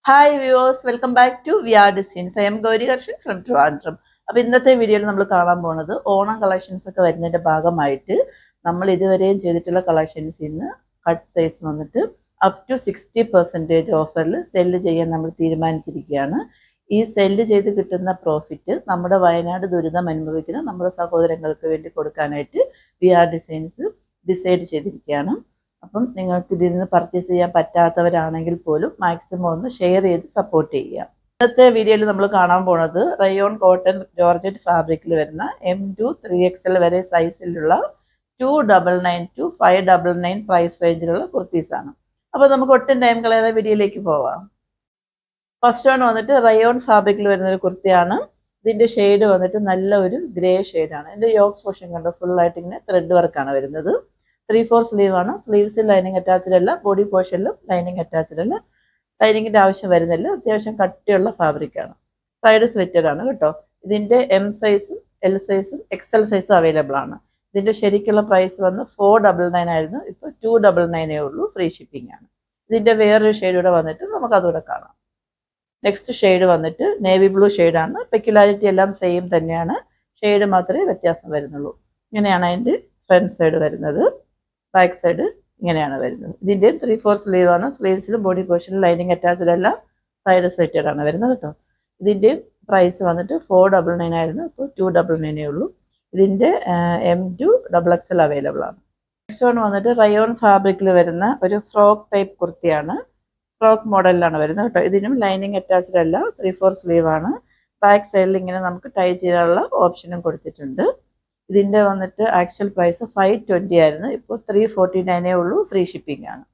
Hi viewers, welcome back to VR designs. I am Gauri Harshan from Trivandrum. അപ്പോൾ ഇന്നത്തെ വീഡിയോയിൽ നമ്മൾ കാണാൻ പോകുന്നത് ഓണം കളക്ഷൻസ് ഒക്കെ വരുന്നതിൻ്റെ ഭാഗമായിട്ട് നമ്മൾ ഇതുവരെയും ചെയ്തിട്ടുള്ള കളക്ഷൻസിൽ നിന്ന് കട്ട് സൈസ് വന്നിട്ട് അപ് ടു 60% ഓഫറിൽ സെല്ല് ചെയ്യാൻ നമ്മൾ തീരുമാനിച്ചിരിക്കുകയാണ്. ഈ സെല്ല് ചെയ്ത് കിട്ടുന്ന പ്രോഫിറ്റ് നമ്മുടെ വയനാട് ദുരിതം അനുഭവിക്കുന്ന നമ്മുടെ സഹോദരങ്ങൾക്ക് വേണ്ടി കൊടുക്കാനായിട്ട് വിആർ ഡിസൈൻസ് ഡിസൈഡ് ചെയ്തിരിക്കുകയാണ്. അപ്പം നിങ്ങൾക്ക് ഇതിൽ നിന്ന് പർച്ചേസ് ചെയ്യാൻ പറ്റാത്തവരാണെങ്കിൽ പോലും മാക്സിമം ഒന്ന് ഷെയർ ചെയ്ത് സപ്പോർട്ട് ചെയ്യുക. ഇന്നത്തെ വീഡിയോയിൽ നമ്മൾ കാണാൻ പോണത് റയോൺ കോട്ടൺ ജോർജറ്റ് ഫാബ്രിക്കിൽ വരുന്ന M2 3XL വരെ സൈസിലുള്ള 299 to 599 പ്രൈസ് റേഞ്ചിലുള്ള കുർത്തീസാണ്. അപ്പോൾ നമുക്ക് ഒട്ടും ടൈം കളയാതെ വീഡിയോയിലേക്ക് പോവാം. ഫസ്റ്റ് വൺ വന്നിട്ട് റയോൺ ഫാബ്രിക്കിൽ വരുന്ന ഒരു കുർത്തിയാണ്. ഇതിൻ്റെ ഷെയ്ഡ് വന്നിട്ട് നല്ല ഒരു ഗ്രേ ഷെയ്ഡാണ്. ഇതിൻ്റെ യോക്ക് പോർഷൻ കണ്ടോ ഫുള്ളായിട്ട് ഇങ്ങനെ ത്രെഡ് വർക്കാണ് വരുന്നത്. 3/4 സ്ലീവ് ആണ്. സ്ലീവ്സിൽ ലൈനിങ് അറ്റാച്ച്ഡ് അല്ല, ബോഡി പോർഷനിലും ലൈനിങ് അറ്റാച്ച്ഡ് അല്ല. ലൈനിങ്ങിൻ്റെ ആവശ്യം വരുന്നില്ല. അത്യാവശ്യം കട്ടിയുള്ള ഫാബ്രിക്കാണ്. സൈഡ് സ്ലിറ്റഡ് ആണ് കേട്ടോ. ഇതിൻ്റെ M സൈസും L സൈസും XL സൈസും അവൈലബിൾ ആണ്. ഇതിൻ്റെ ശരിക്കുള്ള പ്രൈസ് വന്ന് 499 ആയിരുന്നു. ഇപ്പോൾ 299 ഉള്ളൂ. ഫ്രീ ഷിപ്പിംഗ് ആണ്. ഇതിൻ്റെ വേറൊരു ഷെയ്ഡ് കൂടെ വന്നിട്ട് നമുക്ക് അതുകൂടെ കാണാം. നെക്സ്റ്റ് ഷെയ്ഡ് വന്നിട്ട് നേവി ബ്ലൂ ഷെയ്ഡാണ്. പെക്യുലാരിറ്റി എല്ലാം സെയിം തന്നെയാണ്. ഷെയ്ഡ് മാത്രമേ വ്യത്യാസം വരുന്നുള്ളൂ. ഇങ്ങനെയാണ് അതിൻ്റെ ഫ്രണ്ട് സൈഡ് വരുന്നത്. ബാക്ക് സൈഡ് ഇങ്ങനെയാണ് വരുന്നത്. ഇതിൻ്റെ 3/4 സ്ലീവ് ആണ്. സ്ലീവ്സിലും ബോഡി പോർഷനിലും ലൈനിങ് അറ്റാച്ച്ഡ് അല്ല, സൈഡ് സ്ലിറ്റഡ് ആണ് വരുന്നത് കേട്ടോ. ഇതിൻ്റെ പ്രൈസ് വന്നിട്ട് 499 ആയിരുന്നു. ഇപ്പോൾ 299 ഉള്ളൂ. ഇതിൻ്റെ M2 XXL അവൈലബിൾ ആണ്. നെക്സ്റ്റ് വൺ വന്നിട്ട് റയോൺ ഫാബ്രിക്കിൽ വരുന്ന ഒരു ഫ്രോക്ക് ടൈപ്പ് കുർത്തിയാണ്. ഫ്രോക്ക് മോഡലിലാണ് വരുന്നത് കേട്ടോ. ഇതിനും ലൈനിങ് അറ്റാച്ച്ഡ് അല്ല, 3/4 സ്ലീവ് ആണ്. ബാക്ക് സൈഡിൽ ഇങ്ങനെ നമുക്ക് ടൈ ചെയ്യാനുള്ള ഓപ്ഷനും കൊടുത്തിട്ടുണ്ട്. ഇതിൻ്റെ വന്നിട്ട് ആക്ച്വൽ പ്രൈസ് 520 ആയിരുന്നു. ഇപ്പോൾ 349 ഉള്ളൂ. ഫ്രീ ഷിപ്പിംഗ് ആണ്.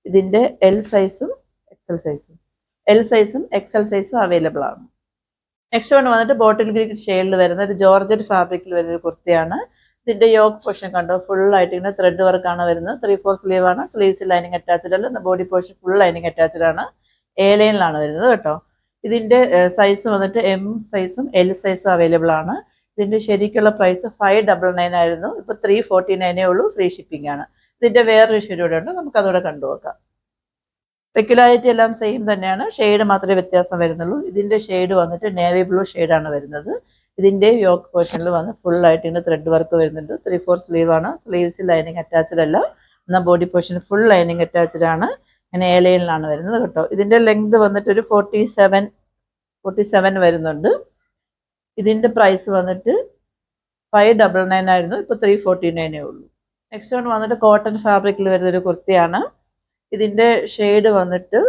ഇതിൻ്റെ L സൈസും XL സൈസും അവൈലബിൾ ആണ്. നെക്സ്റ്റ് വൺ വന്നിട്ട് ബോട്ടിൽ ഗ്രീൻ ഷെയ്ഡിൽ വരുന്ന ഒരു ജോർജറ്റ് ഫാബ്രിക്കിൽ വരുന്ന ഒരു കുർത്തിയാണ്. ഇതിൻ്റെ യോക്ക് പോർഷൻ കണ്ടോ ഫുള്ളായിട്ട് ഇങ്ങനെ ത്രെഡ് വർക്കാണ് വരുന്നത്. 3/4 സ്ലീവ് ആണ്. സ്ലീവ്സ് ലൈനിങ് അറ്റാച്ച്ഡ് അല്ല, body portion full lining attached ആണ്. A ലൈനിലാണ് വരുന്നത് കേട്ടോ. ഇതിൻ്റെ സൈസ് വന്നിട്ട് M സൈസും L സൈസും അവൈലബിൾ ആണ്. ഇതിൻ്റെ ശരിക്കുള്ള പ്രൈസ് 599 ആയിരുന്നു. ഇപ്പോൾ 349 ഉള്ളൂ. ഫ്രീ ഷിപ്പിംഗ് ആണ്. ഇതിൻ്റെ വേറൊരു ഷെയ്ഡ് കൂടെ ഉണ്ട്. നമുക്ക് അതോടെ കണ്ടുനോക്കാം. പെക്യുലാരിറ്റി എല്ലാം സെയിം തന്നെയാണ്. ഷെയ്ഡ് മാത്രമേ വ്യത്യാസം വരുന്നുള്ളൂ. ഇതിൻ്റെ ഷെയ്ഡ് വന്നിട്ട് നേവി ബ്ലൂ ഷെയ്ഡാണ് വരുന്നത്. ഇതിൻ്റെ യോക്ക് പോർഷനിൽ വന്ന് ഫുള്ളായിട്ട് ഇങ്ങനെ ത്രെഡ് വർക്ക് വരുന്നുണ്ട്. 3/4 സ്ലീവ് ആണ്. സ്ലീവ്സിൽ ലൈനിങ് അറ്റാച്ച്ഡ് അല്ല, എന്നാൽ body portion full lining attached ആണ്. ഇങ്ങനെ A ലൈനിലാണ് വരുന്നത് കേട്ടോ. ഇതിൻ്റെ ലെങ്ത് വന്നിട്ട് ഒരു 47 വരുന്നുണ്ട്. ഇതിൻ്റെ പ്രൈസ് വന്നിട്ട് 599 ആയിരുന്നു. ഇപ്പോൾ 349 ഉള്ളൂ. നെക്സ്റ്റ് വൺ വന്നിട്ട് കോട്ടൺ ഫാബ്രിക്കിൽ വരുന്നൊരു കുർത്തിയാണ്. ഇതിൻ്റെ ഷെയ്ഡ് വന്നിട്ട്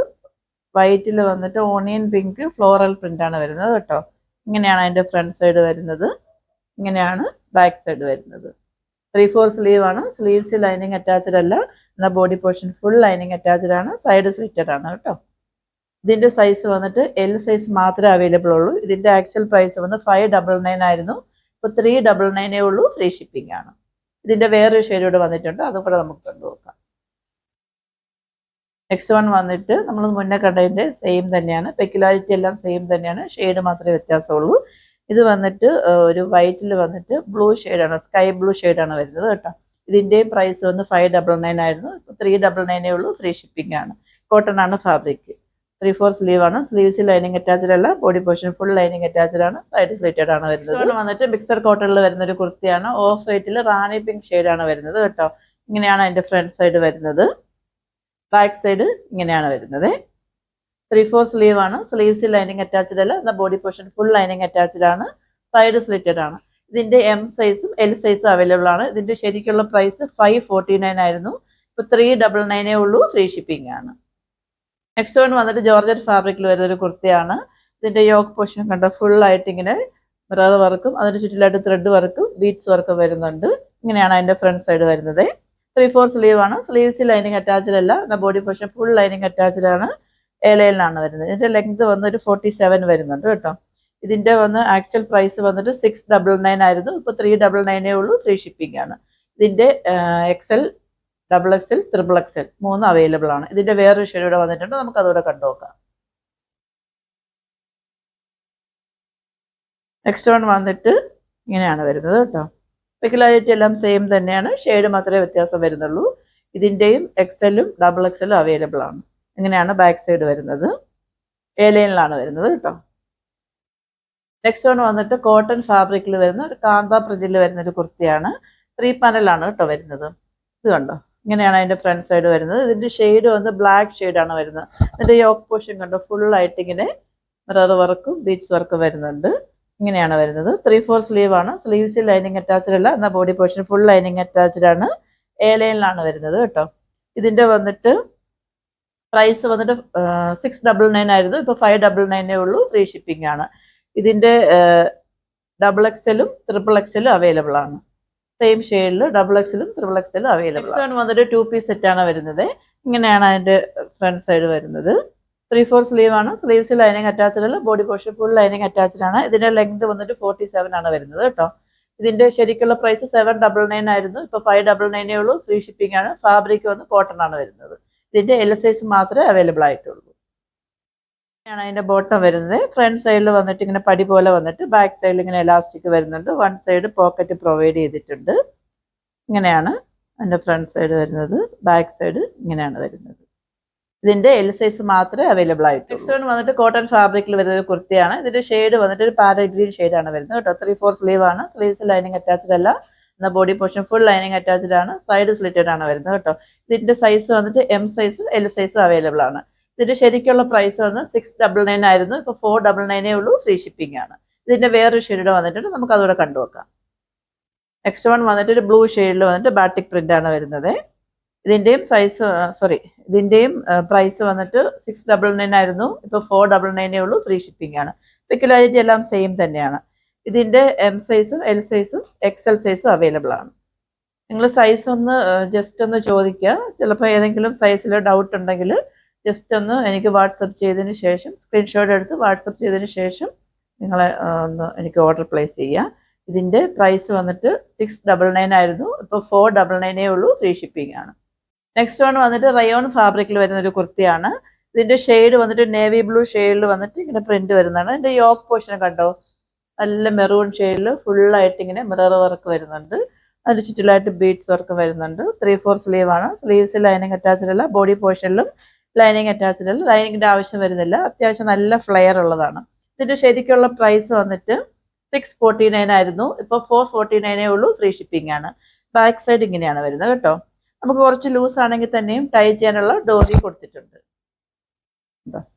വൈറ്റിൽ വന്നിട്ട് ഓണിയൻ പിങ്ക് ഫ്ലോറൽ പ്രിൻ്റാണ് വരുന്നത് കേട്ടോ. ഇങ്ങനെയാണ് അതിൻ്റെ ഫ്രണ്ട് സൈഡ് വരുന്നത്. ഇങ്ങനെയാണ് ബാക്ക് സൈഡ് വരുന്നത്. 3/4 സ്ലീവ് ആണ്. സ്ലീവ്സ് ലൈനിങ് അറ്റാച്ച്ഡ് അല്ല, എന്നാൽ body portion full lining attached ആണ്. സൈഡ് സ്ലിറ്റഡ് ആണ് കേട്ടോ. ഇതിൻ്റെ സൈസ് വന്നിട്ട് L സൈസ് മാത്രമേ അവൈലബിൾ ഉള്ളൂ. ഇതിൻ്റെ ആക്ച്വൽ പ്രൈസ് വന്ന് 599 ആയിരുന്നു. ഇപ്പോൾ 399 ഉള്ളൂ. ഫ്രീ ഷിപ്പിംഗ് ആണ്. ഇതിൻ്റെ വേറൊരു ഷെയ്ഡ് കൂടെ വന്നിട്ടുണ്ട്. അതും കൂടെ നമുക്ക് കണ്ടുനോക്കാം. നെക്സ്റ്റ് വൺ വന്നിട്ട് നമ്മൾ മുന്നേ കണ്ടതിൻ്റെ സെയിം തന്നെയാണ്. പെക്യുലാരിറ്റി എല്ലാം സെയിം തന്നെയാണ്. ഷെയ്ഡ് മാത്രമേ വ്യത്യാസമുള്ളൂ. ഇത് വന്നിട്ട് ഒരു വൈറ്റിൽ വന്നിട്ട് ബ്ലൂ ഷെയ്ഡാണ്, സ്കൈ ബ്ലൂ ഷെയ്ഡാണ് വരുന്നത് കേട്ടോ. ഇതിൻ്റെയും പ്രൈസ് വന്ന് 599 ആയിരുന്നു. ഇപ്പോൾ 399 ഉള്ളൂ. ഫ്രീ ഷിപ്പിംഗ് ആണ്. കോട്ടൺ ആണ് ഫാബ്രിക്. 3/4 സ്ലീവ് ആണ്. സ്ലീവ്സിൽ ലൈനിങ് അറ്റാച്ച്ഡ് അല്ല, body portion full lining attached ആണ്. സൈഡ് സ്ലിറ്റഡ് ആണ് വരുന്നത്. വന്നിട്ട് മിക്സർ കോട്ടണിൽ വരുന്ന ഒരു കുർത്തിയാണ്. ഓഫ് വൈറ്റിൽ റാണി പിങ്ക് ഷെയ്ഡാണ് വരുന്നത് കേട്ടോ. ഇങ്ങനെയാണ് അതിൻ്റെ ഫ്രണ്ട് സൈഡ് വരുന്നത്. ബാക്ക് സൈഡ് ഇങ്ങനെയാണ് വരുന്നത്. 3/4 സ്ലീവ് ആണ്. സ്ലീവ്സിൽ ലൈനിങ് അറ്റാച്ച്ഡ് അല്ല, എന്നാൽ body portion full lining attached ആണ്. സൈഡ് സ്ലിറ്റഡ് ആണ്. ഇതിൻ്റെ M സൈസും L സൈസും അവൈലബിൾ ആണ്. ഇതിൻ്റെ ശരിക്കുള്ള പ്രൈസ് 549 ആയിരുന്നു. ഇപ്പോൾ 399 ഉള്ളൂ. ഫ്രീ ഷിപ്പിംഗ് ആണ്. നെക്സ്റ്റ് വൺ വന്നിട്ട് ജോർജറ്റ് ഫാബ്രിക്കിൽ വരുന്നൊരു കുർത്തിയാണ്. ഇതിൻ്റെ യോക്ക് പോർഷൻ കണ്ടോ ഫുള്ളായിട്ട് ഇങ്ങനെ മിറർ വർക്കും അതിന് ചുറ്റിലായിട്ട് ത്രെഡ് വർക്കും ബീഡ്സ് വർക്കും വരുന്നുണ്ട്. ഇങ്ങനെയാണ് അതിൻ്റെ ഫ്രണ്ട് സൈഡ് വരുന്നത്. 3/4 സ്ലീവ് ആണ്. സ്ലീവ്സിൽ ലൈനിങ് അറ്റാച്ച്ഡ് അല്ല, എന്നാൽ body portion full lining attached ആണ്. A ലൈനിലാണ് വരുന്നത്. ഇതിൻ്റെ ലെങ്ത് വന്ന് ഒരു 47 വരുന്നുണ്ട് കേട്ടോ. ഇതിൻ്റെ വന്ന് ആക്ച്വൽ പ്രൈസ് വന്നിട്ട് 699 ആയിരുന്നു. ഇപ്പോൾ 399 ഉള്ളൂ. ഫ്രീ ഷിപ്പിംഗ് ആണ്. ഇതിൻ്റെ XL XXL XXL മൂന്ന് അവൈലബിൾ ആണ്. ഇതിൻ്റെ വേറൊരു ഷെയ്ഡ് കൂടെ വന്നിട്ടുണ്ട്. നമുക്ക് അതുകൂടെ കണ്ടുനോക്കാം. നെക്സ്റ്റ് വൺ വന്നിട്ട് ഇങ്ങനെയാണ് വരുന്നത് കേട്ടോ. പെക്യുലാരിറ്റി എല്ലാം സെയിം തന്നെയാണ്. ഷെയ്ഡ് മാത്രമേ വ്യത്യാസം വരുന്നുള്ളൂ. ഇതിൻ്റെയും XL XXL അവൈലബിൾ ആണ്. ഇങ്ങനെയാണ് ബാക്ക് സൈഡ് വരുന്നത്. എ ലൈനിലാണ് വരുന്നത് കേട്ടോ. നെക്സ്റ്റ് വൺ വന്നിട്ട് കോട്ടൺ ഫാബ്രിക്കിൽ വരുന്ന ഒരു കാന്ത പ്രിന്റിൽ വരുന്ന ഒരു കുർത്തിയാണ്. 3 പാനലാണ് കേട്ടോ വരുന്നത്. ഇത് കണ്ടോ, ഇങ്ങനെയാണ് അതിന്റെ ഫ്രണ്ട് സൈഡ് വരുന്നത്. ഇതിന്റെ ഷെയ്ഡ് വന്ന് ബ്ലാക്ക് ഷെയ്ഡാണ് വരുന്നത്. ഇതിന്റെ യോക്ക് പോർഷൻ കണ്ടോ, ഫുൾ ആയിട്ട് ഇങ്ങനെ മിറർ വർക്കും ബീഡ്സ് വർക്കും വരുന്നുണ്ട്. ഇങ്ങനെയാണ് വരുന്നത്. 3/4 സ്ലീവ് ആണ്. സ്ലീവ്സിൽ ലൈനിങ് അറ്റാച്ച്ഡ് അല്ല, എന്നാൽ body portion full lining attached ആണ്. എ ലൈനിലാണ് വരുന്നത് കേട്ടോ. ഇതിന്റെ വന്നിട്ട് പ്രൈസ് വന്നിട്ട് 699 ആയിരുന്നു, ഇപ്പോൾ 599 ഉള്ളൂ. ഫ്രീ ഷിപ്പിംഗ് ആണ്. ഇതിന്റെ XXL ഉം XXL അവൈലബിൾ ആണ്. സെയിം ഷെയ്ഡിൽ XXL ഉം XXL അവൈലബിൾ ആണ്. വന്നിട്ട് 2 പീസ് സെറ്റ് ആണ് വരുന്നത്. ഇങ്ങനെയാണ് അതിന്റെ ഫ്രണ്ട് സൈഡ് വരുന്നത്. 3/4 സ്ലീവ് ആണ്. സ്ലീവ്സ് ലൈനിങ് അറ്റാച്ച്ഡ് അല്ല, body portion full lining attached ആണ്. ഇതിന്റെ ലെങ്ത് വന്നിട്ട് 47 ആണ് വരുന്നത് കേട്ടോ. ഇതിന്റെ ശരിക്കുള്ള പ്രൈസ് 799 ആയിരുന്നു, ഇപ്പോൾ 599 ഉള്ളൂ. ഫ്രീ ഷിപ്പിംഗ് ആണ്. ഫാബ്രിക് വന്ന് കോട്ടൺ ആണ് വരുന്നത്. ഇതിന്റെ L സൈസ് മാത്രമേ അവൈലബിൾ ആയിട്ടുള്ളൂ. ഇങ്ങനെയാണ് അതിന്റെ ബോട്ടം വരുന്നത്. ഫ്രണ്ട് സൈഡിൽ വന്നിട്ട് ഇങ്ങനെ പടി പോലെ വന്നിട്ട് ബാക്ക് സൈഡിൽ ഇങ്ങനെ എലാസ്റ്റിക് വരുന്നുണ്ട്. വൺ സൈഡ് പോക്കറ്റ് പ്രൊവൈഡ് ചെയ്തിട്ടുണ്ട്. ഇങ്ങനെയാണ് അതിന്റെ ഫ്രണ്ട് സൈഡ് വരുന്നത്. ബാക്ക് സൈഡ് ഇങ്ങനെയാണ് വരുന്നത്. ഇതിന്റെ L സൈസ് മാത്രമേ അവൈലബിൾ ആയിട്ടുള്ളൂ. നെക്സ്റ്റ് വന്നിട്ട് കോട്ടൺ ഫാബ്രിക്കിൽ വരുന്ന ഒരു കുർത്തിയാണ്. ഇതിന്റെ ഷെയ്ഡ് വന്നിട്ട് ഒരു പാരറ്റ് ഗ്രീൻ ഷെയ്ഡാണ് വരുന്നത് കേട്ടോ. 3/4 സ്ലീവ് ആണ്. സ്ലീവ്സ് ലൈനിങ് അറ്റാച്ച്ഡ് അല്ല, എന്നാൽ body portion full lining attached ആണ്. സൈഡ് സ്ലിറ്റഡ് ആണ് വരുന്നത് കേട്ടോ. ഇതിന്റെ സൈസ് വന്നിട്ട് M സൈസും L സൈസും അവൈലബിൾ ആണ്. ഇതിന്റെ ശരിക്കുള്ള പ്രൈസ് വന്ന് 699 ആയിരുന്നു, ഇപ്പോൾ 499 ഉള്ളൂ. ഫ്രീ ഷിപ്പിംഗ് ആണ്. ഇതിന്റെ വേറൊരു ഷെയ്ഡ് വന്നിട്ടുണ്ട്, നമുക്ക് അതുകൂടെ കണ്ടുനോക്കാം. നെക്സ്റ്റ് വൺ വന്നിട്ട് ഒരു ബ്ലൂ ഷെയ്ഡിൽ വന്നിട്ട് ബാറ്റിക് പ്രിന്റ് ആണ് വരുന്നത്. ഇതിന്റെയും പ്രൈസ് വന്നിട്ട് 699 ആയിരുന്നു, ഇപ്പോൾ 499 ഉള്ളൂ. ഫ്രീ ഷിപ്പിംഗ് ആണ്. പെക്യുലാരിറ്റി എല്ലാം സെയിം തന്നെയാണ്. ഇതിന്റെ M സൈസും L സൈസും XL സൈസും അവൈലബിൾ ആണ്. നിങ്ങൾ സൈസ് ഒന്ന് ജസ്റ്റ് ഒന്ന് ചോദിക്കുക. ചിലപ്പോൾ ഏതെങ്കിലും സൈസിൽ ഡൗട്ട് ഉണ്ടെങ്കിൽ ജസ്റ്റ് ഒന്ന് എനിക്ക് വാട്സപ്പ് ചെയ്തതിന് ശേഷം, സ്ക്രീൻഷോട്ട് എടുത്ത് വാട്സപ്പ് ചെയ്തതിന് ശേഷം നിങ്ങൾ ഒന്ന് എനിക്ക് ഓർഡർ പ്ലേസ് ചെയ്യുക. ഇതിന്റെ പ്രൈസ് വന്നിട്ട് 699 ആയിരുന്നു, ഇപ്പോൾ 499 ഉള്ളൂ. ഫ്രീ ഷിപ്പിംഗ് ആണ്. നെക്സ്റ്റ് വൺ വന്നിട്ട് റയോൺ ഫാബ്രിക്കിൽ വരുന്ന ഒരു കുർത്തിയാണ്. ഇതിന്റെ ഷെയ്ഡ് വന്നിട്ട് നേവി ബ്ലൂ ഷെയ്ഡിൽ വന്നിട്ട് ഇങ്ങനെ പ്രിന്റ് വരുന്നതാണ്. ഇതിന്റെ യോക്ക് പോർഷൻ കണ്ടോ, നല്ല മെറൂൺ ഷെയ്ഡിൽ ഫുള്ളായിട്ട് ഇങ്ങനെ മിറർ വർക്ക് വരുന്നുണ്ട്. അതിന് ചുറ്റിലായിട്ട് ബീഡ്സ് വർക്ക് വരുന്നുണ്ട്. 3/4 സ്ലീവ് ആണ്. സ്ലീവ്സ് ലൈനിങ് അറ്റാച്ച്ഡ് അല്ല, ബോഡി പോർഷനിലും ലൈനിങ് അറ്റാച്ച്ഡ് അല്ല. ലൈനിങ്ങിന്റെ ആവശ്യം വരുന്നില്ല. അത്യാവശ്യം നല്ല ഫ്ലെയർ ഉള്ളതാണ്. ഇതിന്റെ ശരിക്കുള്ള പ്രൈസ് വന്നിട്ട് 649 ആയിരുന്നു, ഇപ്പോൾ 449 ഉള്ളൂ. ഫ്രീ ഷിപ്പിംഗ് ആണ്. ബാക്ക് സൈഡ് ഇങ്ങനെയാണ് വരുന്നത് കേട്ടോ. നമുക്ക് കുറച്ച് ലൂസ് ആണെങ്കിൽ തന്നെയും ടൈ ചെയ്യാനുള്ള ഡോറി കൊടുത്തിട്ടുണ്ട്.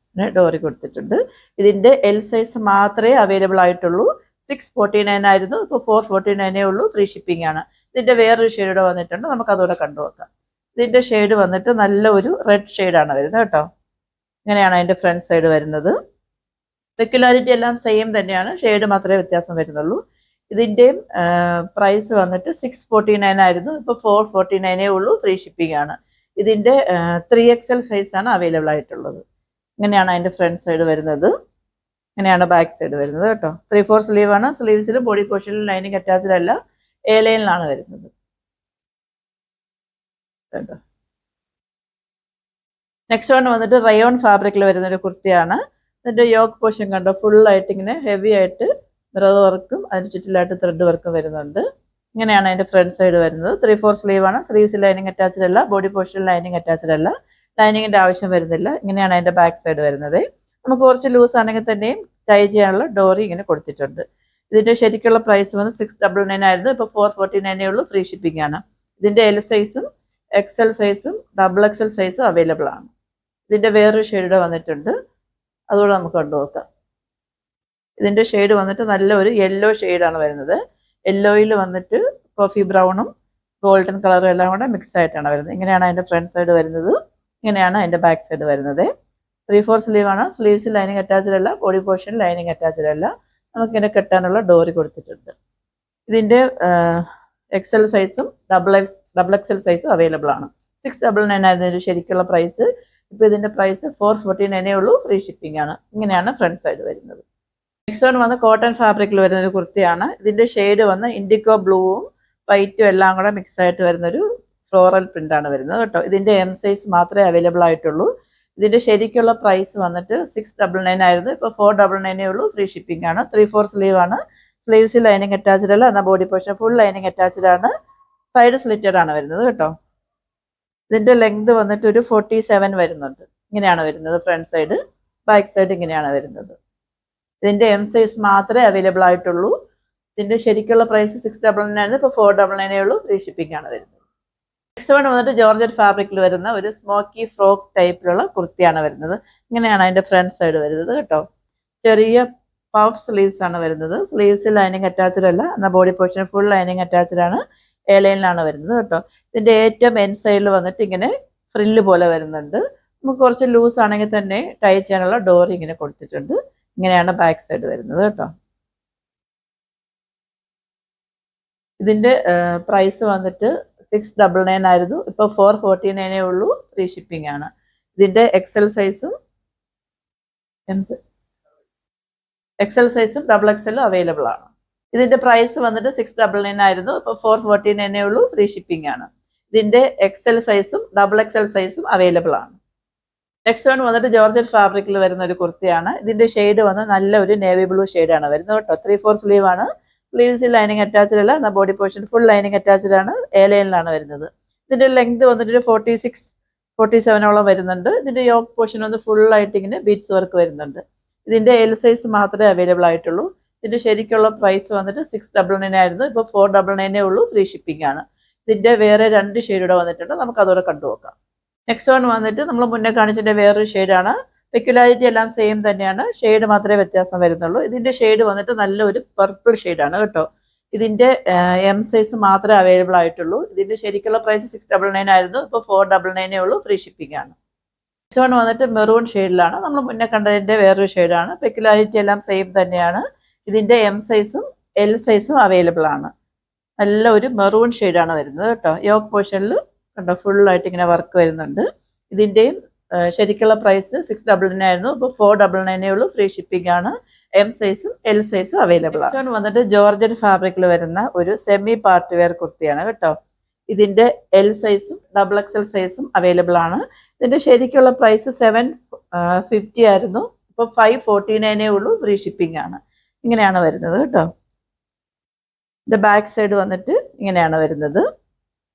ഇതിന്റെ L സൈസ് മാത്രമേ അവൈലബിൾ ആയിട്ടുള്ളൂ. 649 ആയിരുന്നു, ഇപ്പോൾ 449 ഉള്ളൂ. ഫ്രീ ഷിപ്പിംഗ് ആണ്. ഇതിന്റെ വേറൊരു ഷെയ്ഡ് വന്നിട്ടുണ്ട്, നമുക്ക് അതുകൂടെ കണ്ടുനോക്കാം. ഇതിന്റെ ഷെയ്ഡ് വന്നിട്ട് നല്ല ഒരു റെഡ് ഷെയ്ഡാണ് വരുന്നത് കേട്ടോ. ഇങ്ങനെയാണ് അതിന്റെ ഫ്രണ്ട് സൈഡ് വരുന്നത്. പെക്യുലാരിറ്റി എല്ലാം സെയിം തന്നെയാണ്, ഷെയ്ഡ് മാത്രമേ വ്യത്യാസം വരുന്നുള്ളൂ. ഇതിന്റെയും പ്രൈസ് വന്നിട്ട് 649 ആയിരുന്നു, ഇപ്പോൾ 449 ഉള്ളൂ. ഫ്രീ ഷിപ്പിംഗ് ആണ്. ഇതിന്റെ 3XL സൈസ് ആണ് അവൈലബിൾ ആയിട്ടുള്ളത്. ഇങ്ങനെയാണ് അതിന്റെ ഫ്രണ്ട് സൈഡ് വരുന്നത്. ഇങ്ങനെയാണ് ബാക്ക് സൈഡ് വരുന്നത് കേട്ടോ. 3/4 സ്ലീവ് ആണ്. സ്ലീവ്സിലും ബോഡി പോർഷനിലും ലൈനിങ് അറ്റാച്ച്ഡ് അല്ല, എ ലൈനിലാണ് വരുന്നത്. നെക്സ്റ്റ് വൺ വന്നിട്ട് റയോൺ ഫാബ്രിക്കിൽ വരുന്ന ഒരു കുർത്തിയാണ്. ഇതിന്റെ യോക്ക് പോർഷൻ കണ്ടോ, ഫുൾ ആയിട്ട് ഇങ്ങനെ ഹെവി ആയിട്ട് മിറർ വർക്കും അതിന് ചുറ്റിലായിട്ട് ത്രെഡ് വർക്കും വരുന്നുണ്ട്. ഇങ്ങനെയാണ് അതിന്റെ ഫ്രണ്ട് സൈഡ് വരുന്നത്. 3/4 സ്ലീവ് ആണ്. സ്ലീവ്സ് ലൈനിങ് അറ്റാച്ച്ഡ് അല്ല, ബോഡി പോർഷൻ ലൈനിങ് അറ്റാച്ച്ഡ് അല്ല, ലൈനിങ്ങിന്റെ ആവശ്യം വരുന്നില്ല. ഇങ്ങനെയാണ് അതിന്റെ ബാക്ക് സൈഡ് വരുന്നത്. നമുക്ക് കുറച്ച് ലൂസ് ആണെങ്കിൽ തന്നെയും ടൈ ചെയ്യാനുള്ള ഡോറി ഇങ്ങനെ കൊടുത്തിട്ടുണ്ട്. ഇതിന്റെ ശരിക്കുള്ള പ്രൈസ് വന്ന് 699 ആയിരുന്നു, ഇപ്പോൾ 449 ഉള്ളൂ. ഫ്രീ ഷിപ്പിംഗ് ആണ്. ഇതിന്റെ L സൈസും XL സൈസും XXL സൈസും അവൈലബിൾ ആണ്. ഇതിന്റെ വേറൊരു ഷെയ്ഡ് വന്നിട്ടുണ്ട്, അതുകൂടെ നമുക്ക് കണ്ടുനോക്കാം. ഇതിന്റെ ഷെയ്ഡ് വന്നിട്ട് നല്ല ഒരു യെല്ലോ ഷെയ്ഡാണ് വരുന്നത്. യെല്ലോയിൽ വന്നിട്ട് കോഫി ബ്രൗണും ഗോൾഡൻ കളറും എല്ലാം കൂടെ മിക്സ് ആയിട്ടാണ് വരുന്നത്. ഇങ്ങനെയാണ് അതിന്റെ ഫ്രണ്ട് സൈഡ് വരുന്നത്. ഇങ്ങനെയാണ് അതിന്റെ ബാക്ക് സൈഡ് വരുന്നത്. 3/4 സ്ലീവ് ആണ്. സ്ലീവ്സ് ലൈനിങ് അറ്റാച്ച്ഡ് അല്ല, ബോഡി പോർഷൻ ലൈനിങ് അറ്റാച്ച്ഡ് അല്ല. നമുക്കിങ്ങനെ കെട്ടാനുള്ള ഡോറി കൊടുത്തിട്ടുണ്ട്. ഇതിന്റെ XL സൈസും XXL സൈസും അവൈലബിൾ ആണ്. 699 ആയിരുന്നു ഇതിന്റെ ശരിക്കുള്ള പ്രൈസ്, ഇപ്പോൾ ഇതിന്റെ പ്രൈസ് 449 ഉള്ളൂ. ഫ്രീ ഷിപ്പിംഗ് ആണ്. ഇങ്ങനെയാണ് ഫ്രണ്ട് സൈഡ് വരുന്നത്. നെക്സ്റ്റ് വൺ വന്ന് കോട്ടൺ ഫാബ്രിക്കിൽ വരുന്ന ഒരു കുർത്തിയാണ്. ഇതിന്റെ ഷെയ്ഡ് വന്ന് ഇൻഡിഗോ ബ്ലൂവും വൈറ്റും എല്ലാം കൂടെ മിക്സ് ആയിട്ട് വരുന്നൊരു ഫ്ലോറൽ പ്രിന്റ് ആണ് വരുന്നത് കേട്ടോ. ഇതിന്റെ M സൈസ് മാത്രമേ അവൈലബിൾ ആയിട്ടുള്ളൂ. ഇതിന്റെ ശരിക്കുള്ള പ്രൈസ് വന്നിട്ട് 699 ആയിരുന്നു, ഇപ്പോൾ 499 ഉള്ളൂ. ഫ്രീ ഷിപ്പിംഗ് ആണ്. 3/4 സ്ലീവ് ആണ്. സ്ലീവ്സ് ലൈനിങ് അറ്റാച്ച്ഡ് അല്ല, എന്നാൽ body portion full lining attached ആണ്. സൈഡ് സ്ലിറ്റഡ് ആണ് വരുന്നത് കേട്ടോ. ഇതിന്റെ ലെങ്ത് വന്നിട്ട് ഒരു 47 വരുന്നുണ്ട്. ഇങ്ങനെയാണ് വരുന്നത് ഫ്രണ്ട് സൈഡ്. ബാക്ക് സൈഡ് ഇങ്ങനെയാണ് വരുന്നത്. ഇതിന്റെ എം സൈസ് മാത്രമേ അവൈലബിൾ ആയിട്ടുള്ളൂ. ഇതിന്റെ ശരിക്കുള്ള പ്രൈസ് 699 ഇപ്പോൾ 499 ഉള്ളൂ. ഫ്രീ ഷിപ്പിംഗ് ആണ് വരുന്നത്. നെക്സ്റ്റ് വൺ വന്നിട്ട് ജോർജറ്റ് ഫാബ്രിക്കിൽ വരുന്ന ഒരു സ്മോക്കി ഫ്രോക്ക് ടൈപ്പിലുള്ള കുർത്തിയാണ് വരുന്നത്. ഇങ്ങനെയാണ് അതിന്റെ ഫ്രണ്ട് സൈഡ് വരുന്നത് കേട്ടോ. ചെറിയ പഫ് സ്ലീവ്സ് ആണ് വരുന്നത്. സ്ലീവ്സിൽ ലൈനിങ് അറ്റാച്ച്ഡ് അല്ല, എന്നാൽ body portion full lining attached ആണ്. എ ലൈനിലാണ് വരുന്നത് കേട്ടോ. ഇതിന്റെ ഏറ്റവും എൻ സൈഡിൽ വന്നിട്ട് ഇങ്ങനെ ഫ്രില്ല് പോലെ വരുന്നുണ്ട്. നമുക്ക് കുറച്ച് ലൂസ് ആണെങ്കിൽ തന്നെ ടൈ ചെയ്യാനുള്ള ഡോർ ഇങ്ങനെ കൊടുത്തിട്ടുണ്ട്. ഇങ്ങനെയാണ് ബാക്ക് സൈഡ് വരുന്നത് കേട്ടോ. ഇതിന്റെ പ്രൈസ് വന്നിട്ട് 699 ആയിരുന്നു, ഇപ്പോൾ 449 ഉള്ളൂ. ഫ്രീ ഷിപ്പിംഗ് ആണ്. ഇതിന്റെ എക്സൽ സൈസും ഡബിൾ എക്സലും അവൈലബിൾ ആണ്. ഇതിന്റെ പ്രൈസ് വന്നിട്ട് 699 ആയിരുന്നു, ഇപ്പോൾ 449 ഉള്ളൂ. ഫ്രീ ഷിപ്പിംഗ് ആണ്. ഇതിന്റെ എക്സൽ സൈസും ഡബിൾ എക്സൽ സൈസും അവൈലബിൾ ആണ്. നെക്സ്റ്റ് വൺ വന്നിട്ട് ജോർജറ്റ് ഫാബ്രിക്കിൽ വരുന്ന ഒരു കുർത്തിയാണ്. ഇതിന്റെ ഷെയ്ഡ് വന്ന് നല്ല ഒരു നേവി ബ്ലൂ ഷെയ്ഡാണ് വരുന്നത് കേട്ടോ. 3/4 സ്ലീവ് ആണ്. സ്ലീവ്സിൽ ലൈനിങ് അറ്റാച്ച്ഡ് അല്ല, എന്നാൽ body portion full lining attached ആണ്. എ ലൈനിലാണ് വരുന്നത്. ഇതിന്റെ ലെങ്ത് വന്നിട്ട് 46-47 വരുന്നുണ്ട്. ഇതിന്റെ യോക്ക് പോർഷൻ വന്ന് ഫുൾ ആയിട്ട് ഇങ്ങനെ ബീഡ്സ് വർക്ക് വരുന്നുണ്ട്. ഇതിന്റെ എൽ സൈസ് മാത്രമേ അവൈലബിൾ ആയിട്ടുള്ളൂ. ഇതിന്റെ ശരിക്കുള്ള പ്രൈസ് വന്നിട്ട് 699 ആയിരുന്നു, ഇപ്പോൾ 499 ഉള്ളൂ. ഫ്രീ ഷിപ്പിംഗ് ആണ്. ഇതിന്റെ വേറെ 2 ഷെയ്ഡൂടെ വന്നിട്ടുണ്ട്. നമുക്ക് അതോടെ കണ്ടുനോക്കാം. നെക്സ്റ്റ് വൺ വന്നിട്ട് നമ്മൾ മുന്നേ കാണിച്ചതിന്റെ വേറൊരു ഷെയ്ഡാണ്. പെക്യുലാരിറ്റി എല്ലാം സെയിം തന്നെയാണ്, ഷെയ്ഡ് മാത്രമേ വ്യത്യാസം വരുന്നുള്ളൂ. ഇതിന്റെ ഷെയ്ഡ് വന്നിട്ട് നല്ലൊരു പർപ്പിൾ ഷെയ്ഡാണ് കേട്ടോ. ഇതിന്റെ എം സൈസ് മാത്രമേ അവൈലബിൾ ആയിട്ടുള്ളൂ. ഇതിന്റെ ശരിക്കുള്ള പ്രൈസ് 699 ആയിരുന്നു, ഇപ്പോൾ 499 ഉള്ളൂ. ഫ്രീ ഷിപ്പിംഗ് ആണ്. നെക്സ്റ്റ് വൺ വന്നിട്ട് മെറൂൺ ഷെയ്ഡിലാണ്. നമ്മൾ മുന്നേ കണ്ടതിന്റെ വേറൊരു ഷെയ്ഡാണ്. പെക്യുലാരിറ്റി എല്ലാം സെയിം തന്നെയാണ്. ഇതിന്റെ എം സൈസും എൽ സൈസും അവൈലബിൾ ആണ്. നല്ല ഒരു മെറൂൺ ഷെയ്ഡാണ് വരുന്നത് കേട്ടോ. യോക്ക് പോർഷനിൽ കണ്ടോ ഫുള്ളായിട്ട് ഇങ്ങനെ വർക്ക് വരുന്നുണ്ട്. ഇതിന്റെയും ശരിക്കുള്ള പ്രൈസ് 699 ആയിരുന്നു, ഇപ്പോൾ 499 ഉള്ളൂ. ഫ്രീ ഷിപ്പിംഗ് ആണ്. എം സൈസും എൽ സൈസും അവൈലബിൾ ആണ്. വന്നിട്ട് ജോർജറ്റ് ഫാബ്രിക്കിൽ വരുന്ന ഒരു സെമി പാർട്ടി വെയർ കുർത്തിയാണ് കേട്ടോ. ഇതിന്റെ എൽ സൈസും ഡബിൾ എക്സൽ സൈസും അവൈലബിൾ ആണ്. ഇതിന്റെ ശരിക്കുള്ള പ്രൈസ് 750 ആയിരുന്നു, ഇപ്പോൾ 549 ഉള്ളൂ. ഫ്രീ ഷിപ്പിംഗ് ആണ്. ഇങ്ങനെയാണ് വരുന്നത് കേട്ടോ. ഇതിന്റെ ബാക്ക് സൈഡ് വന്നിട്ട് ഇങ്ങനെയാണ് വരുന്നത്.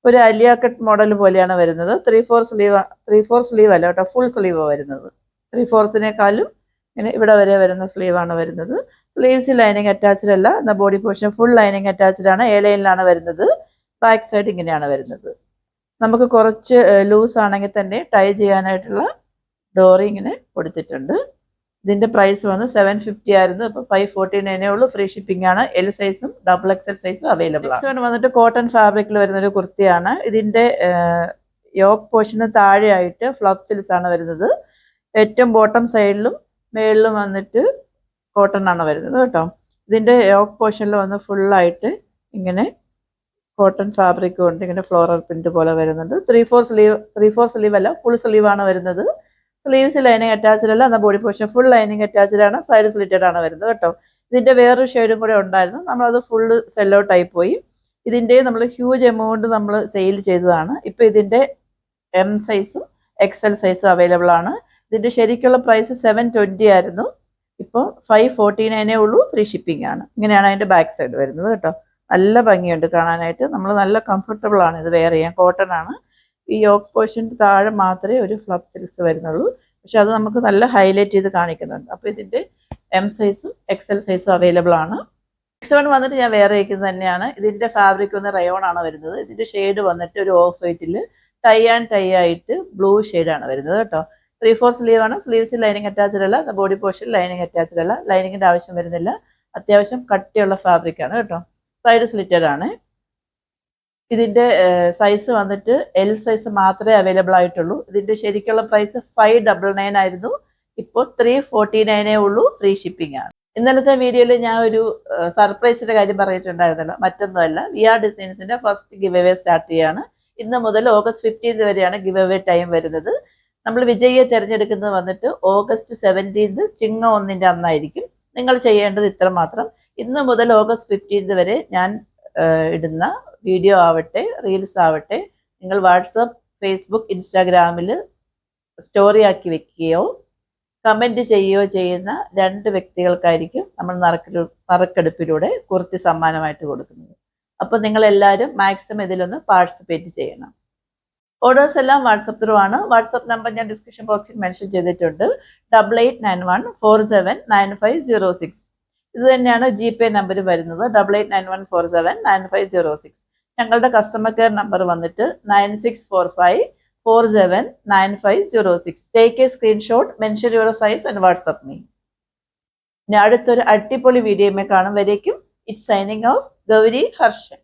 ഒരു അലിയ കട്ട് മോഡൽ പോലെയാണ് വരുന്നത്. 3/4 സ്ലീവ് അല്ല കേട്ടോ, ഫുൾ സ്ലീവ് വരുന്നത്. 3/4 ഇങ്ങനെ ഇവിടെ വരെ വരുന്ന സ്ലീവാണ് വരുന്നത്. സ്ലീവ്സ് ലൈനിങ് അറ്റാച്ച്ഡ് അല്ല, എന്നാൽ body portion full lining attached ആണ്. എ ലൈനിലാണ് വരുന്നത്. ബാക്ക് സൈഡ് ഇങ്ങനെയാണ് വരുന്നത്. നമുക്ക് കുറച്ച് ലൂസ് ആണെങ്കിൽ തന്നെ ടൈ ചെയ്യാനായിട്ടുള്ള ഡോറി ഇങ്ങനെ കൊടുത്തിട്ടുണ്ട്. ഇതിന്റെ പ്രൈസ് വന്ന് 750 ആയിരുന്നു, ഇപ്പോൾ 549 ഉള്ളൂ. ഫ്രീ ഷിപ്പിംഗ് ആണ്. എൽ സൈസും ഡബിൾ എക്സൽ സൈസും അവൈലബിൾ ആണ്. വന്നിട്ട് കോട്ടൺ ഫാബ്രിക്കിൽ വരുന്ന ഒരു കുർത്തിയാണ്. ഇതിന്റെ യോക്ക് പോർഷന് താഴെയായിട്ട് ഫ്ലഫ്സിൽസ് ആണ് വരുന്നത്. ഏറ്റവും ബോട്ടം സൈഡിലും മേളിലും വന്നിട്ട് കോട്ടൺ ആണ് വരുന്നത് കേട്ടോ. ഇതിന്റെ യോക്ക് പോർഷനിൽ വന്ന് ഫുള്ളായിട്ട് ഇങ്ങനെ കോട്ടൺ ഫാബ്രിക് കൊണ്ട് ഇങ്ങനെ ഫ്ലോറൽ പ്രിന്റ് പോലെ വരുന്നുണ്ട്. 3/4 സ്ലീവ് അല്ല, ഫുൾ സ്ലീവ് ആണ് വരുന്നത്. സ്ലീവ്സ് ലൈനിങ് അറ്റാച്ച്ഡ് അല്ല, എന്നാൽ body portion full lining attached ആണ്. സൈഡ് സ്ലിറ്റഡ് ആണ് വരുന്നത് കേട്ടോ. ഇതിന്റെ വേറൊരു ഷെയ്ഡും കൂടെ ഉണ്ടായിരുന്നു, നമ്മളത് ഫുള്ള് സെൽ ഔട്ട് ആയി പോയി. ഇതിന്റെ നമ്മൾ ഹ്യൂജ് എമൗണ്ട് നമ്മൾ സെയിൽ ചെയ്തതാണ്. ഇപ്പൊ ഇതിന്റെ എം സൈസും എക്സൽ സൈസും അവൈലബിൾ ആണ്. ഇതിന്റെ ശരിക്കുള്ള പ്രൈസ് 720 ആയിരുന്നു, ഇപ്പോൾ 549 ഉള്ളൂ. ഫ്രീ ഷിപ്പിംഗ് ആണ്. ഇങ്ങനെയാണ് അതിന്റെ ബാക്ക് സൈഡ് വരുന്നത് കേട്ടോ. നല്ല ഭംഗിയുണ്ട് കാണാനായിട്ട്. നമ്മൾ നല്ല കംഫർട്ടബിൾ ആണ് ഇത് വെയർ ചെയ്യാൻ. കോട്ടൺ ആണ്. ഈ യോക്ക് പോർഷൻ താഴെ മാത്രമേ ഒരു ഫ്ലഫ് സിൽസ് വരുന്നുള്ളൂ, പക്ഷെ അത് നമുക്ക് നല്ല ഹൈലൈറ്റ് ചെയ്ത് കാണിക്കുന്നുണ്ട്. അപ്പോൾ ഇതിന്റെ എം സൈസും എക്സൽ സൈസും അവൈലബിൾ ആണ്. നെക്സ്റ്റ് വൺ വന്നിട്ട് ഞാൻ വേറെ അയക്കുന്നത് തന്നെയാണ്. ഇതിന്റെ ഫാബ്രിക് വന്ന് റയോൺ ആണ് വരുന്നത്. ഇതിന്റെ ഷെയ്ഡ് വന്നിട്ട് ഒരു ഓഫ് വൈറ്റിൽ ടൈ ആൻഡ് ടൈ ആയിട്ട് ബ്ലൂ ഷെയ്ഡാണ് വരുന്നത് കേട്ടോ. 3/4 സ്ലീവ് ആണ്. സ്ലീവ്സ് ലൈനിങ് അറ്റാച്ച്ഡ് അല്ല, ബോഡി പോർഷൻ ലൈനിങ് അറ്റാച്ച്ഡ് അല്ല. ലൈനിങ്ങിന്റെ ആവശ്യം വരുന്നില്ല. അത്യാവശ്യം കട്ടിയുള്ള ഫാബ്രിക് ആണ് കേട്ടോ. സൈഡ് സ്ലിറ്റഡ് ആണ്. ഇതിന്റെ സൈസ് വന്നിട്ട് എൽ സൈസ് മാത്രമേ അവൈലബിൾ ആയിട്ടുള്ളൂ. ഇതിന്റെ ശരിക്കുള്ള പ്രൈസ് 599 ആയിരുന്നു, ഇപ്പോൾ 349 ഉള്ളൂ. ഫ്രീ ഷിപ്പിംഗ് ആണ്. ഇന്നലത്തെ വീഡിയോയിൽ ഞാൻ ഒരു സർപ്രൈസിന്റെ കാര്യം പറഞ്ഞിട്ടുണ്ടായിരുന്നല്ലോ, മറ്റൊന്നുമല്ല. VR ഡിസൈൻസിന്റെ ഫസ്റ്റ് ഗിവ് അവേ സ്റ്റാർട്ട് ചെയ്യാണ്. ഇന്ന് മുതൽ August 15 വരെയാണ് ഗിവ് അവേ ടൈം വരുന്നത്. നമ്മൾ വിജയിയെ തിരഞ്ഞെടുക്കുന്നത് വന്നിട്ട് August 17 ചിങ്ങ 1 അന്നായിരിക്കും. നിങ്ങൾ ചെയ്യേണ്ടത് ഇത്ര മാത്രം. ഇന്ന് മുതൽ August 15 വരെ ഞാൻ ഇടുന്ന വീഡിയോ ആവട്ടെ, റീൽസ് ആവട്ടെ, നിങ്ങൾ വാട്സപ്പ്, ഫേസ്ബുക്ക്, ഇൻസ്റ്റാഗ്രാമിൽ സ്റ്റോറി ആക്കി വെക്കുകയോ കമൻറ്റ് ചെയ്യുകയോ ചെയ്യുന്ന 2 വ്യക്തികൾക്കായിരിക്കും നമ്മൾ നറുക്കെടുപ്പിലൂടെ കുർത്തി സമ്മാനമായിട്ട് കൊടുക്കുന്നത്. അപ്പോൾ നിങ്ങളെല്ലാവരും മാക്സിമം ഇതിലൊന്ന് പാർട്ടിസിപ്പേറ്റ് ചെയ്യണം. ഓർഡേഴ്സ് എല്ലാം വാട്സപ്പ് ത്രൂ ആണ്. വാട്സപ്പ് നമ്പർ ഞാൻ ഡിസ്ക്രിപ്ഷൻ ബോക്സിൽ മെൻഷൻ ചെയ്തിട്ടുണ്ട്. 8891479506. ഇത് തന്നെയാണ് GPay നമ്പർ വരുന്നത്. 8891479506. ഞങ്ങളുടെ കസ്റ്റമർ കെയർ നമ്പർ വന്നിട്ട് 9645479506. Take A screenshot, mention your size and WhatsApp me. ഇനി അടുത്തൊരു അടിപൊളി വീഡിയോയുമായി കാണും വരേക്കും it's signing off Gauri Harshan.